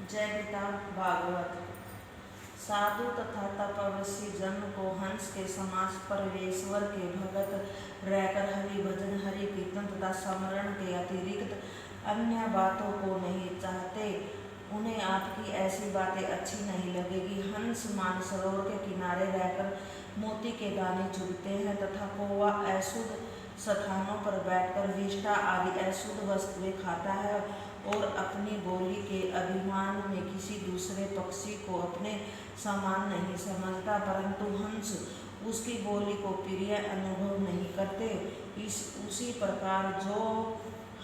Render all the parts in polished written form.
जय पिता भागवत। साधु तथा तपस्वी जन को हंस के समास परमेश्वर के भगत रहकर हरि भजन हरि कीर्तन तथा स्मरण के अतिरिक्त अन्य बातों को नहीं चाहते। उन्हें आपकी ऐसी बातें अच्छी नहीं लगेगी। हंस मानसरोवर के किनारे रहकर मोती के दाने चुगते हैं तथा कौवा अशुद्ध स्थानों पर बैठकर विष्ठा आदि अशुद्ध वस्तुएं खाता है और अपनी बोली के अभिमान में किसी दूसरे पक्षी को अपने समान नहीं समझता, परंतु हंस उसकी बोली को प्रिय अनुभव नहीं करते। उसी प्रकार जो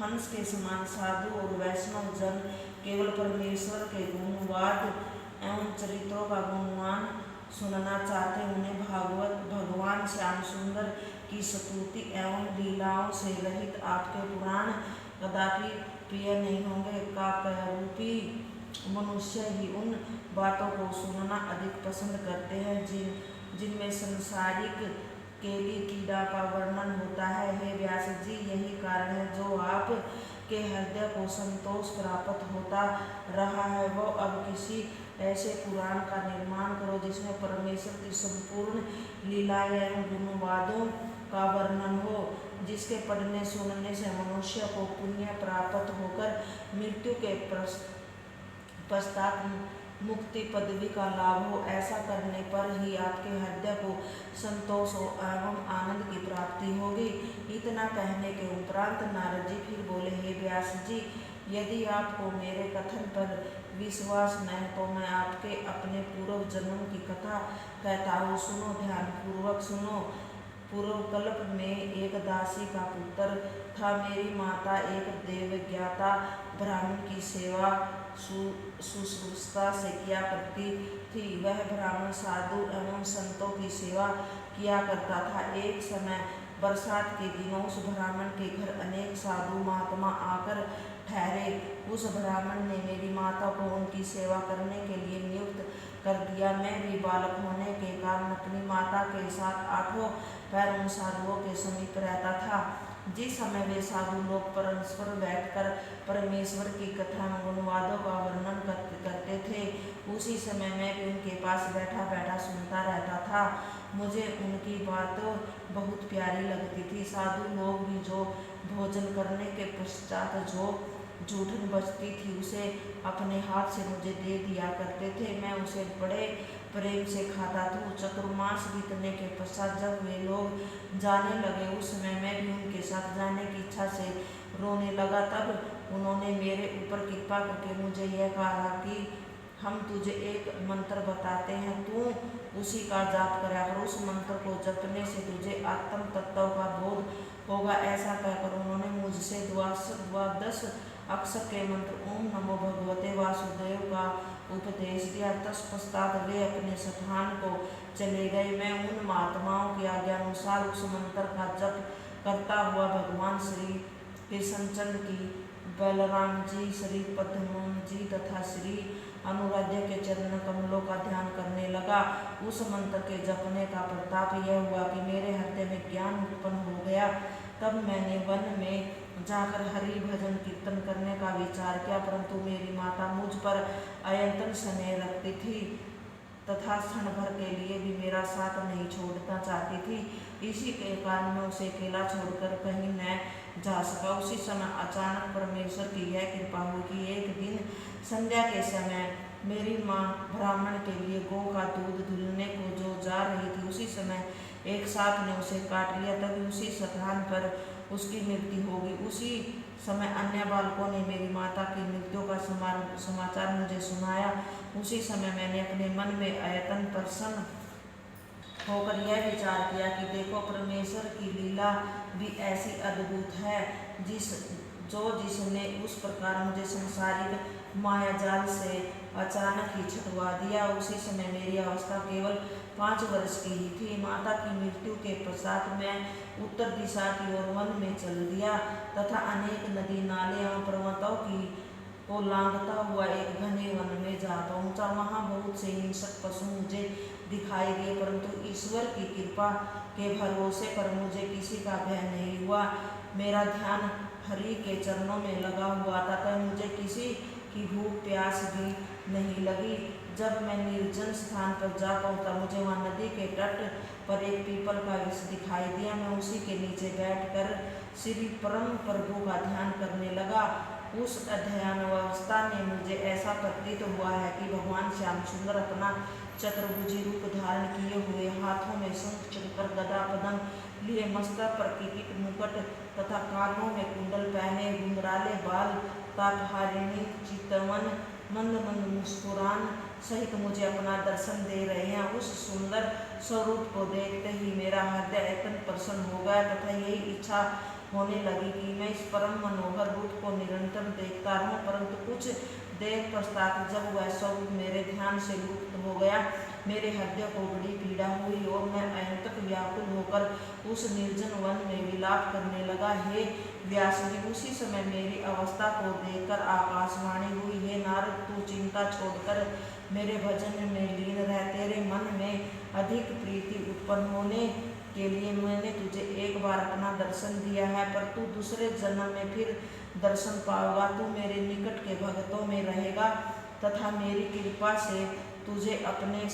हंस के समान साधु और वैष्णव जन केवल परमेश्वर के गुणवाद एवं चरित्रों का गुणगान सुनना चाहते, उन्हें भगवान श्याम सुंदर की स्तुति एवं लीलाओं से रहित आपके पुराण कदापि प्रिय नहीं होंगे। काकरूपी मनुष्य ही उन बातों को सुनना अधिक पसंद करते हैं जिनमें संसारिक केली कीड़ा का वर्णन होता है। हे व्यास जी, यही कारण है जो आप के हृदय को संतोष प्राप्त होता रहा है। वो अब किसी ऐसे पुराण का निर्माण करो जिसमें परमेश्वर की संपूर्ण लीलाएं एवं गुणवादों का वर्णन हो, जिसके पढ़ने सुनने से मनुष्य को पुण्य प्राप्त होकर मृत्यु के पश्चात मुक्ति पदवी का लाभ हो। ऐसा करने पर ही आपके हृदय को संतोष एवं आनंद की प्राप्ति होगी। इतना कहने के उपरांत नारद जी फिर बोले, हे व्यास जी, यदि आपको मेरे कथन पर विश्वास न है तो मैं आपके अपने पूर्व जन्म की कथा कहता हूँ। सुनो, ध्यान पूर्वक सुनो। पूर्वकल्प में एक दासी का पुत्र था। मेरी माता एक देवज्ञाता ब्राह्मण की सेवा शुश्रूषा से किया करती थी। वह ब्राह्मण साधु एवं संतों की सेवा किया करता था। एक समय बरसात के दिनों उस ब्राह्मण के घर अनेक साधु महात्मा आकर ठहरे। उस ब्राह्मण ने मेरी माता को उनकी सेवा करने के लिए नियुक्त कर दिया। मैं भी बालक होने के कारण अपनी माता के साथ आठों पैर उन साधुओं के समीप रहता था। जिस समय वे साधु लोग परस्पर बैठकर परमेश्वर की कथा गुणवादों का वर्णन करते थे, उसी समय मैं भी उनके पास बैठा बैठा सुनता रहता था। मुझे उनकी बातें बहुत प्यारी लगती थी। साधु लोग भी जो भोजन करने के पश्चात जो जूठन बचती थी उसे अपने हाथ से मुझे दे दिया करते थे। मैं उसे बड़े प्रेम से खाता था। चतुर्मास बीतने के पश्चात जब वे लोग जाने लगे, उस समय मैं भी उनके साथ जाने की इच्छा से रोने लगा। तब उन्होंने मेरे ऊपर कृपा करके मुझे यह कहा कि हम तुझे एक मंत्र बताते हैं, तू उसी का जाप करा कर। उस मंत्र को जपने से तुझे आत्म तत्व का बोध होगा। ऐसा कहकर उन्होंने मुझसे द्वादश अक्षर के मंत्र ओम नमो भगवते वासुदेव का उपदेश दिया। तत्पश्चात वे अपने स्थान को चले गए। मैं उन महात्माओं की आज्ञानुसार उस मंत्र का जप करता हुआ भगवान श्री कृष्णचंद्र की, बलराम जी, श्री पद्मनाभ जी तथा श्री अनुराध्या के चरण कमलों का ध्यान करने लगा। उस मंत्र के जपने का प्रताप यह हुआ कि मेरे हृदय में ज्ञान उत्पन्न हो गया। तब मैंने वन में जाकर हरि भजन कीर्तन करने का विचार किया, परंतु मेरी माता मुझ पर अयंतन स्नेह रखती थी तथा क्षण भर के लिए भी मेरा साथ नहीं छोड़ना चाहती थी। इसी के कारण मैं उसे अकेला छोड़कर कहीं न जा सका। उसी समय अचानक परमेश्वर की यह कृपा हुई कि एक दिन संध्या के समय मेरी माँ ब्राह्मण के लिए गौ का दूध धुलने को जो जा रही थी, उसी समय एक सांप ने उसे काट लिया। तभी उसी स्थान पर उसकी मृत्यु होगी। उसी समय अन्य बालकों ने मेरी माता की मृत्यु का समाचार मुझे सुनाया। उसी समय मैंने अपने मन में अयतन प्रसन्न होकर यह विचार किया कि देखो, परमेश्वर की लीला भी ऐसी अद्भुत है जिसने उस प्रकार मुझे संसारिक मायाजाल से अचानक ही छुड़वा दिया। उसी समय मेरी अवस्था केवल 5 वर्ष की ही थी। माता की मृत्यु के पश्चात मैं उत्तर दिशा की ओर वन में चल दिया तथा अनेक नदी नाले एवं पर्वतों को लांघता हुआ एक घने वन में जा पहुंचा। वहां बहुत से हिंसक पशु मुझे दिखाई दिए, परंतु ईश्वर की कृपा के भरोसे पर मुझे किसी का भय नहीं हुआ। मेरा ध्यान हरि के चरणों में लगा हुआ था, तब मुझे किसी कि भूख प्यास भी नहीं लगी। जब मैं निर्जन स्थान पर जा पहुंचा, मुझे वहां नदी के तट पर एक पीपल का वृक्ष दिखाई दिया। मैं उसी के नीचे बैठकर श्री परम प्रभु का ध्यान करने लगा। उस ध्यानावस्था में मुझे ऐसा प्रतीत हुआ है कि भगवान श्याम सुंदर अपना चतुर्भुजी रूप धारण किए हुए, हाथों में शंख चक्र गदा पद्म लिए, मस्तक पर किरीट मुकुट तथा कानों में कुंडल पहने, घुंघराले बाल, तापहारिणी चितवन, मंद मंद मुस्कुरान सहित मुझे अपना दर्शन दे रहे हैं। उस सुंदर स्वरूप को देखते ही मेरा हृदय अत्यंत प्रसन्न हो गया तथा यही इच्छा होने लगी कि मैं इस परम मनोहर रूप को निरंतर देखता रहूं। परंतु कुछ देर पश्चात जब वह स्वरूप मेरे ध्यान से लुप्त हो गया, मेरे हृदय को बड़ी पीड़ा हुई और मैं अत्यंत व्याकुल होकर उस निर्जन वन में विलाप करने लगा। हे व्यास जी, उसी समय मेरी अवस्था को देखकर आकाशवाणी हुई, हे नारद, तू चिंता छोड़कर मेरे भजन में लीन रह। तेरे मन में अधिक प्रीति उत्पन्न होने के लिए मैंने तुझे एक बार अपना दर्शन दिया है, पर तू दूसरे जन्म में फिर दर्शन पाओगा। तू मेरे निकट के भक्तों में रहेगा तथा मेरी कृपा से तुझे अपने